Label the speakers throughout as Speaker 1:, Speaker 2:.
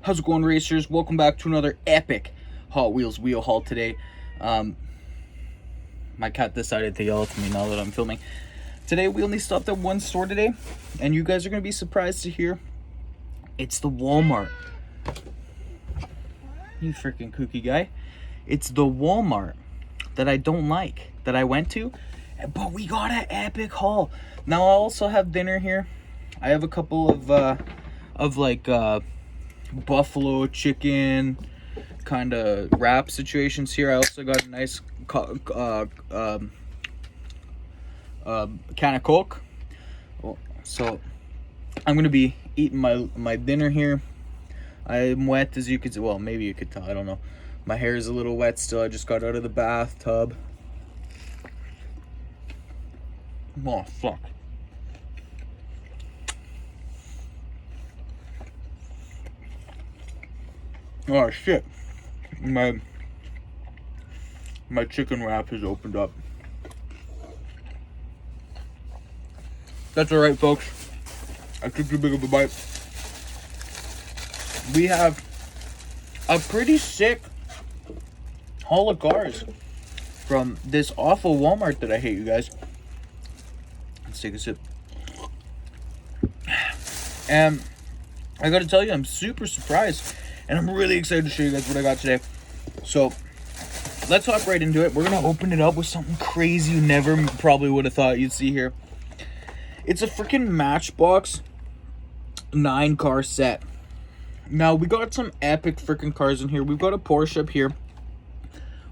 Speaker 1: How's it going, racers? Welcome back to another epic Hot Wheels wheel haul today. My cat decided to yell at me now that I'm filming. Today we only stopped at one store today, and you guys are going to be surprised to hear it's the Walmart. You freaking kooky guy. It's the Walmart that I don't like, that I went to, but we got an epic haul. Now I also have dinner here. I have a couple of buffalo chicken kind of wrap situations here. I also got a nice can of Coke. So I'm gonna be eating my dinner here. I'm wet, as you could, well, maybe you could tell, I don't know. My hair is a little wet still. I just got out of the bathtub. Oh fuck. Oh shit. My chicken wrap has opened up. That's alright, folks. I took too big of a bite. We have a pretty sick haul of cars from this awful Walmart that I hate, you guys. Let's take a sip. And I gotta tell you, I'm super surprised. And I'm really excited to show you guys what I got today. So, let's hop right into it. We're going to open it up with something crazy you never probably would have thought you'd see here. It's a freaking Matchbox 9-car set. Now, we got some epic freaking cars in here. We've got a Porsche up here.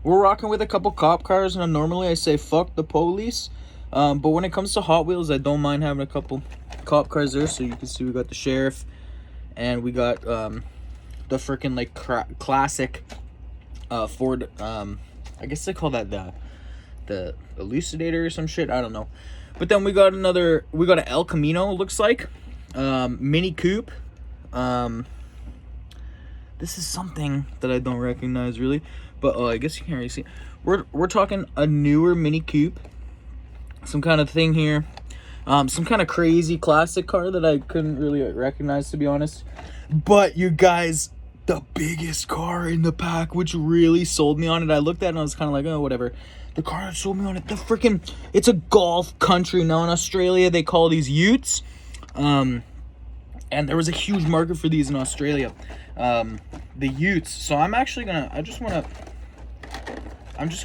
Speaker 1: We're rocking with a couple cop cars. And normally I say fuck the police. But when it comes to Hot Wheels, I don't mind having a couple cop cars there. So you can see we got the sheriff. And we got the freaking like classic Ford, I guess they call that the Elucidator or some shit, I don't know. But then we got an El Camino, looks like, Mini Coupe. This is something that I don't recognize really, but I guess you can't really see. We're talking a newer Mini Coupe, some kind of thing here, some kind of crazy classic car that I couldn't really recognize, to be honest. But you guys, the biggest car in the pack, which really sold me on it. I looked at it and I was kind of like, oh, whatever. The car that sold me on it, it's a golf country. Now in Australia, they call these utes. And there was a huge market for these in Australia. The utes. So I'm just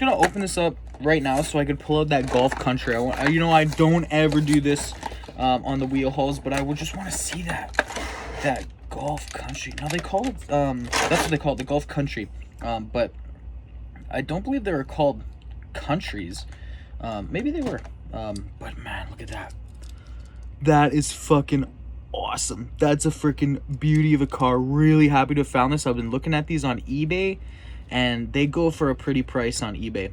Speaker 1: gonna open this up right now so I could pull out that golf country. I don't ever do this on the wheel hauls, but I would just want to see that golf country. Now they call it that's what they call it, the golf country, but I don't believe they were called countries. Maybe they were, but man, look at that. That is fucking awesome. That's a freaking beauty of a car. Really happy to have found this. I've been looking at these on eBay and they go for a pretty price on eBay.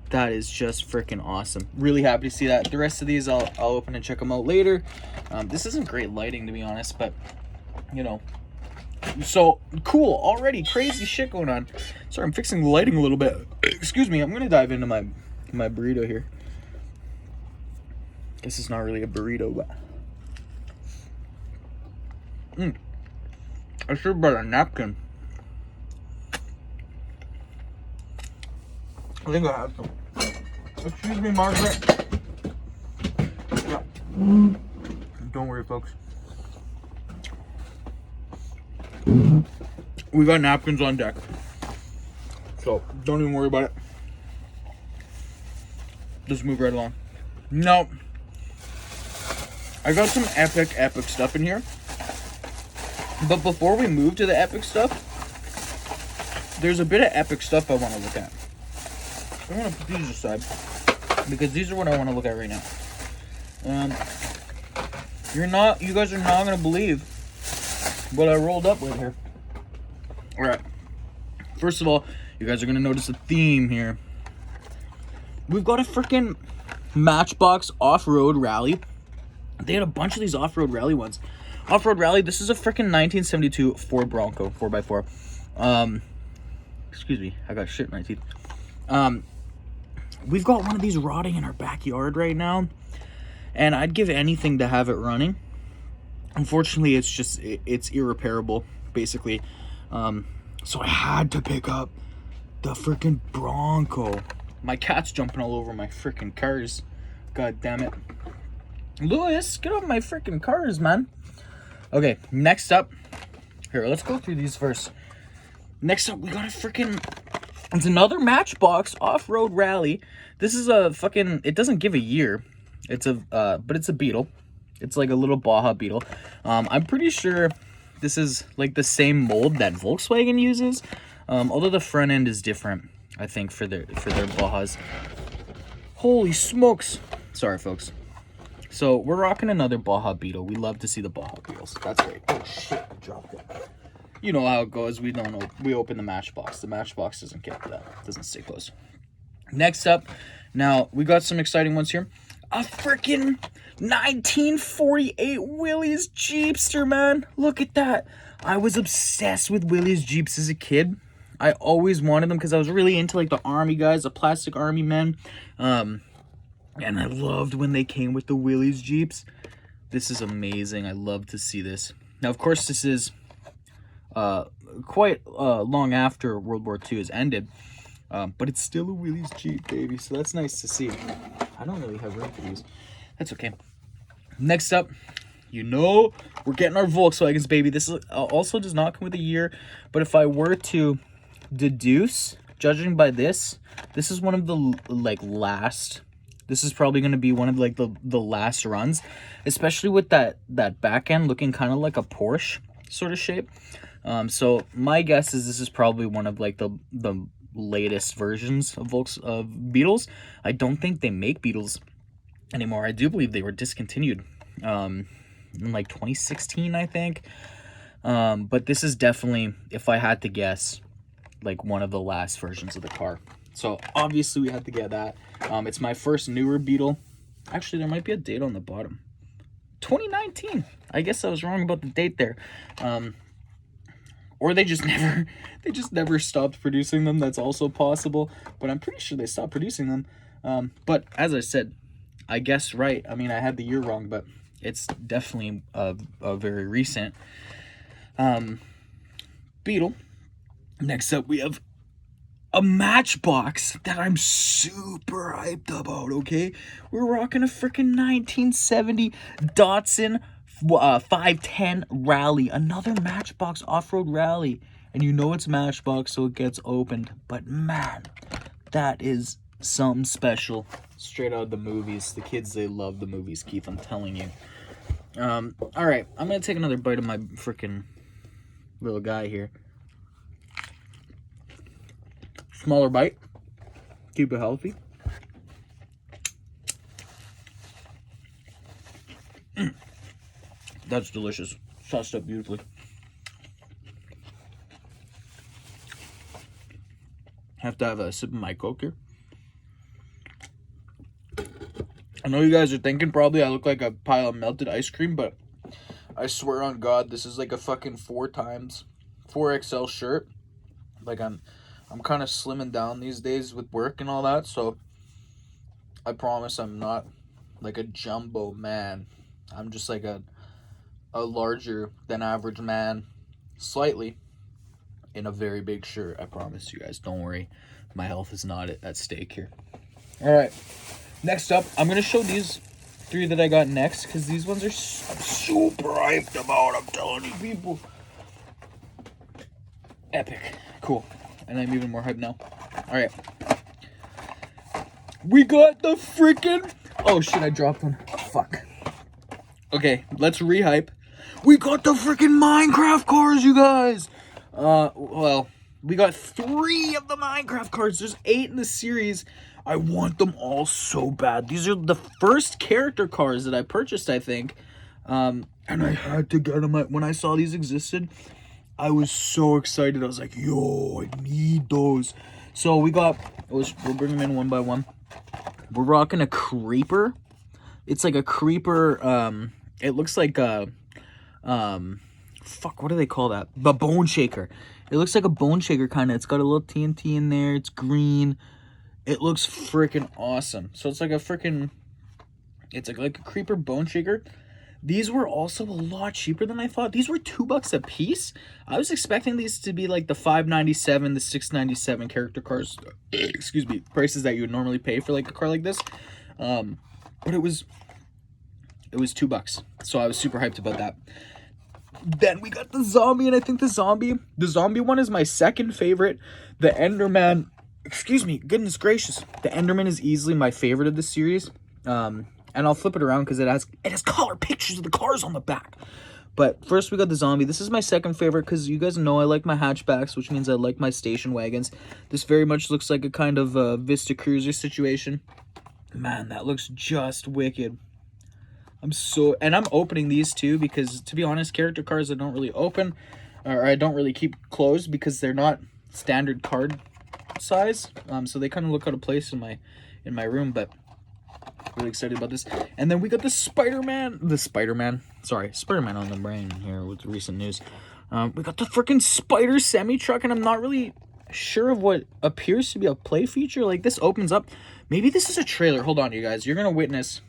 Speaker 1: That is just freaking awesome. Really happy to see that. The rest of these I'll open and check them out later. This isn't great lighting, to be honest, but you know. So cool already. Crazy shit going on. Sorry, I'm fixing the lighting a little bit. Excuse me. I'm gonna dive into my burrito here. Guess it's not really a burrito, but I should have brought a napkin. I think I have some. Excuse me, Margaret. Yeah. Don't worry, folks. We got napkins on deck. So, don't even worry about it. Just move right along. No. I got some epic stuff in here. But before we move to the epic stuff, there's a bit of epic stuff I want to look at. I want to put these aside because these are what I want to look at right now. You guys are not going to believe what I rolled up with here. All right. First of all, you guys are going to notice a theme here. We've got a freaking Matchbox off-road rally. They had a bunch of these off-road rally ones. Off-road rally, this is a freaking 1972 Ford Bronco 4x4. Excuse me, I got shit in my teeth. We've got one of these rotting in our backyard right now, and I'd give anything to have it running. Unfortunately, it's just it's irreparable, basically. So I had to pick up the freaking Bronco. My cat's jumping all over my freaking cars. God damn it. Lewis, get off my freaking cars, man. Okay, next up. Here, let's go through these first. Next up, we got a freaking... It's another Matchbox off-road rally. This is a fucking... It doesn't give a year. It's a... but it's a Beetle. It's like a little Baja Beetle. I'm pretty sure this is like the same mold that Volkswagen uses. Although the front end is different, I think, for their Bajas. Holy smokes. Sorry, folks. So, we're rocking another Baja Beetle. We love to see the Baja Beetles. That's right. Oh, shit. I dropped it. You know how it goes. We don't know. We open the Matchbox. The Matchbox doesn't get to that. It doesn't stay closed. Next up, now, we got some exciting ones here. A freaking 1948 Willys Jeepster, man. Look at that. I was obsessed with Willys Jeeps as a kid. I always wanted them because I was really into like the army guys, the plastic army men. And I loved when they came with the Willys Jeeps. This is amazing. I love to see this. Now, of course, this is quite long after World War II has ended. But it's still a Willys Jeep, baby. So that's nice to see. I don't really have room for these. That's okay. Next up, you know, we're getting our Volkswagens, baby. This is, also does not come with a year. But if I were to deduce, judging by this is one of the, like, last... This is probably going to be one of, like, the last runs. Especially with that back end looking kind of like a Porsche sort of shape. So my guess is this is probably one of, like, the latest versions of Beetles. I don't think they make Beetles anymore. I do believe they were discontinued in like 2016, I think. But this is definitely, if I had to guess, like one of the last versions of the car. So obviously we had to get that. It's my first newer Beetle. Actually, there might be a date on the bottom. 2019. I guess I was wrong about the date there. Or they just never stopped producing them. That's also possible. But I'm pretty sure they stopped producing them. But as I said, I guess right. I mean, I had the year wrong, but it's definitely a very recent Beetle. Next up, we have a Matchbox that I'm super hyped about, okay? We're rocking a freaking 1970 Datsun 510 Rally. Another Matchbox off-road rally. And you know it's Matchbox, so it gets opened. But man, that is something special. Straight out of the movies. The kids, they love the movies, Keith, I'm telling you. Alright, I'm going to take another bite of my freaking little guy here. Smaller bite. Keep it healthy. That's delicious. Sauced up beautifully. Have to have a sip of my Coke here. I know you guys are thinking probably I look like a pile of melted ice cream, but I swear on God, this is like a fucking 4XL shirt. Like I'm kind of slimming down these days with work and all that, so I promise I'm not like a jumbo man. I'm just like a larger than average man, slightly, in a very big shirt. I promise you guys. Don't worry. My health is not at stake here. All right. Next up, I'm going to show these 3 that I got next, because these ones are I'm super hyped about. I'm telling you, people. Epic. Cool. And I'm even more hyped now. All right. We got the freaking... Oh, shit, I dropped one. Fuck. Okay, let's re-hype. We got the freaking Minecraft cars, you guys. Well, we got 3 of the Minecraft cars. There's 8 in the series. I want them all so bad. These are the first character cars that I purchased, I think. And I had to get them. When I saw these existed, I was so excited. I was like, yo, I need those. So we got, we'll bring them in one by one. We're rocking a Creeper. It's like a Creeper, it looks like a, fuck, what do they call that? The Bone Shaker. It looks like a Bone Shaker kind of. It's got a little TNT in there. It's green. It looks freaking awesome. So it's like a freaking, it's like a Creeper Bone Shaker. These were also a lot cheaper than I thought. These were $2 a piece. I was expecting these to be like the $5.97, the $6.97 character cars, excuse me, prices that you would normally pay for like a car like this. But it was $2. So I was super hyped about that. Then we got the zombie, and I think the zombie one is my second favorite. The Enderman, excuse me, goodness gracious. The Enderman is easily my favorite of the series. And I'll flip it around because it has color pictures of the cars on the back. But first we got the zombie. This is my second favorite because you guys know I like my hatchbacks, which means I like my station wagons. This very much looks like a kind of Vista Cruiser situation. Man, that looks just wicked. And I'm opening these too because, to be honest, character cars I don't really open, or I don't really keep closed because they're not standard card size. So they kind of look out of place in my room, but really excited about this. And then we got the Spider-Man on the brain here with the recent news. We got the freaking Spider semi-truck, and I'm not really sure of what appears to be a play feature. Like, this opens up. Maybe this is a trailer. Hold on, you guys. You're gonna witness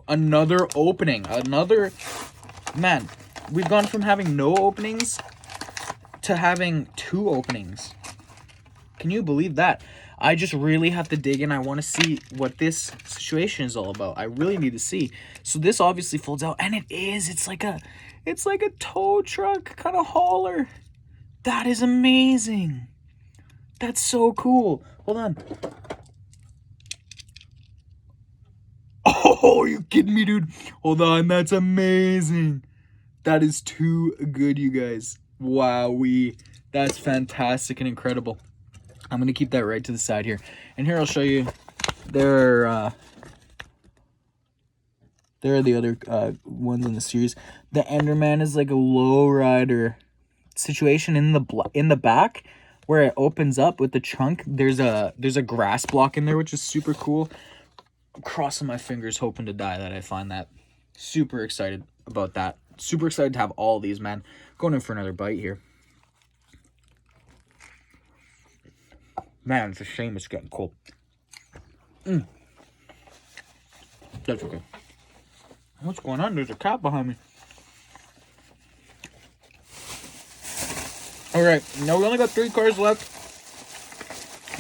Speaker 1: another opening. Man, we've gone from having no openings to having 2 openings. Can you believe that? I just really have to dig in. I want to see what this situation is all about. I really need to see. So this obviously folds out, and it's like a tow truck kind of hauler. That is amazing. That's so cool. Hold on. Oh, are you kidding me, dude? Hold on, that's amazing. That is too good, you guys. Wowee. That's fantastic and incredible. I'm going to keep that right to the side here. And here I'll show you. There are the other ones in the series. The Enderman is like a lowrider situation in the back where it opens up with the trunk. There's a grass block in there, which is super cool. I'm crossing my fingers hoping to die that I find that. Super excited about that. Super excited to have all these, man. Going in for another bite here. Man, it's a shame it's getting cold. That's okay. What's going on? There's a cat behind me. Alright, now we only got 3 cars left.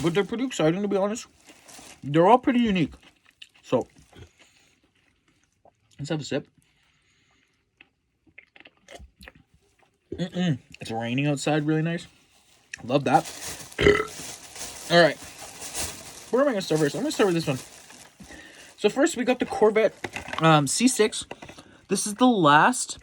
Speaker 1: But they're pretty exciting, to be honest. They're all pretty unique. So, let's have a sip. It's raining outside, really nice. Love that. Alright. Where am I going to start first? I'm going to start with this one. So first, we got the Corvette C6. This is the last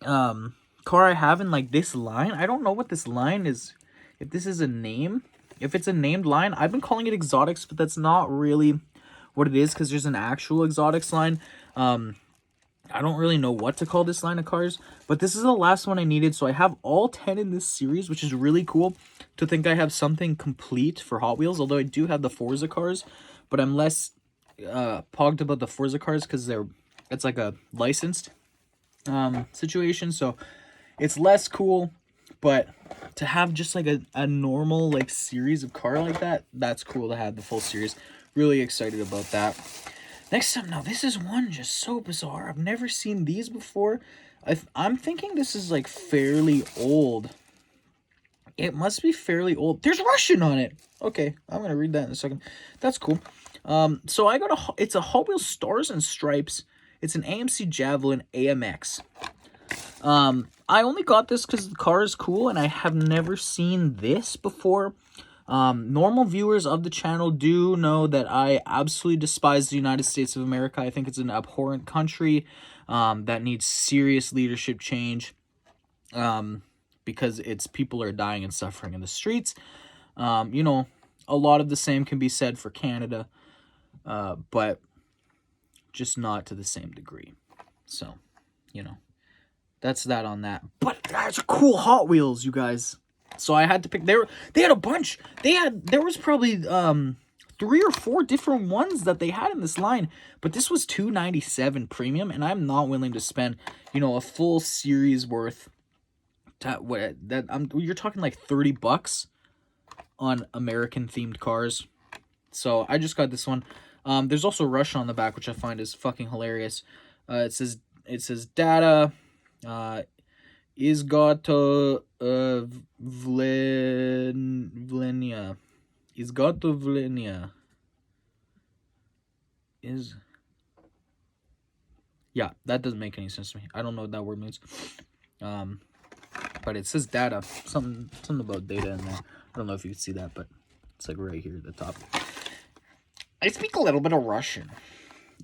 Speaker 1: car I have in, like, this line. I don't know what this line is. If this is a name. If it's a named line. I've been calling it exotics, but that's not really what it is because there's an actual exotics line. I don't really know what to call this line of cars, but this is the last one I needed. So I have all 10 in this series, which is really cool to think I have something complete for Hot Wheels. Although I do have the Forza cars, but I'm less pogged about the Forza cars because it's like a licensed situation. So it's less cool, but to have just like a normal like series of car like that, that's cool to have the full series. Really excited about that. Next up, now this is one just so bizarre. I've never seen these before. I'm thinking this is like fairly old. It must be fairly old. There's Russian on it. Okay, I'm gonna read that in a second. That's cool. So I got it's a Hot Wheels Stars and Stripes. It's an AMC Javelin AMX. I only got this because the car is cool, and I have never seen this before. Normal viewers of the channel do know that I absolutely despise the United States of America. I think it's an abhorrent country that needs serious leadership change because its people are dying and suffering in the streets. You know, a lot of the same can be said for Canada, but just not to the same degree. So, you know, that's that on that. But that's a cool Hot Wheels, you guys. So I had to pick. They had a bunch. There was probably 3 or 4 different ones that they had in this line. But this was $297 premium, and I'm not willing to spend, you know, a full series worth. You're talking like $30 on American themed cars. So I just got this one. There's also Rush on the back, which I find is fucking hilarious. It says data. Izgotovlenia. Izgotovlenia. Yeah, that doesn't make any sense to me. I don't know what that word means. But it says data. Something about data in there. I don't know if you can see that, but it's like right here at the top. I speak a little bit of Russian.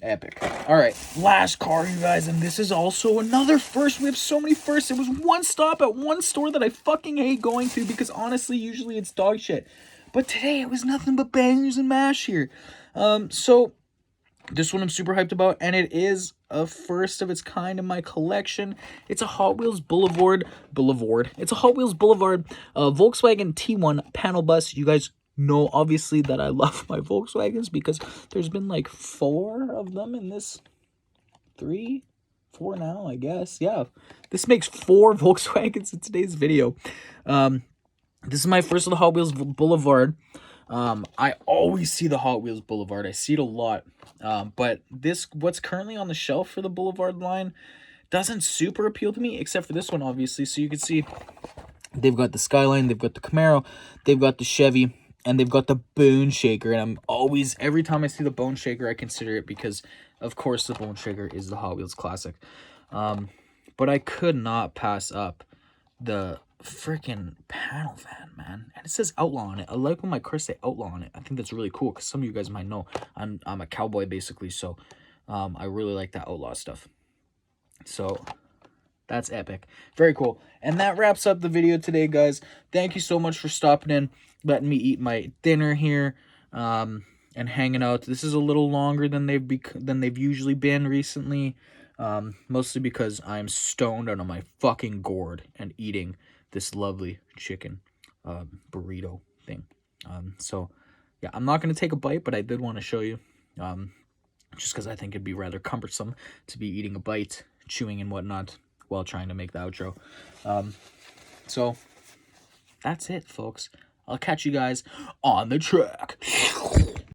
Speaker 1: Epic. All right, last car, you guys, and this is also another first. We have so many firsts. It was one stop at one store that I fucking hate going to because honestly, usually it's dog shit. But today it was nothing but bangers and mash here. So this one I'm super hyped about, and it is a first of its kind in my collection. It's a Hot Wheels Boulevard. It's a Hot Wheels Boulevard Volkswagen T1 panel bus. You guys know obviously that I love my Volkswagens because there's been like 4 of them in this. 4 now, I guess. Yeah, this makes 4 Volkswagens in today's video. This is my first of the Hot Wheels Boulevard. I always see the Hot Wheels Boulevard. I see it a lot. But what's currently on the shelf for the Boulevard line doesn't super appeal to me, except for this one, obviously. So you can see they've got the Skyline, they've got the Camaro, they've got the Chevy, and they've got the Bone Shaker. And I'm always, every time I see the Bone Shaker, I consider it because, of course, the Bone Shaker is the Hot Wheels classic. But I could not pass up the freaking panel van, man. And it says Outlaw on it. I like when my cars say Outlaw on it. I think that's really cool because some of you guys might know I'm a cowboy basically, so I really like that Outlaw stuff. So that's epic. Very cool. And that wraps up the video today, guys. Thank you so much for stopping in, letting me eat my dinner here, and hanging out. This is a little longer than they've usually been recently, mostly because I'm stoned out of my fucking gourd and eating this lovely chicken burrito thing. So yeah, I'm not going to take a bite, but I did want to show you, just because I think it'd be rather cumbersome to be eating a bite, chewing and whatnot while trying to make the outro. So that's it, folks. I'll catch you guys on the track.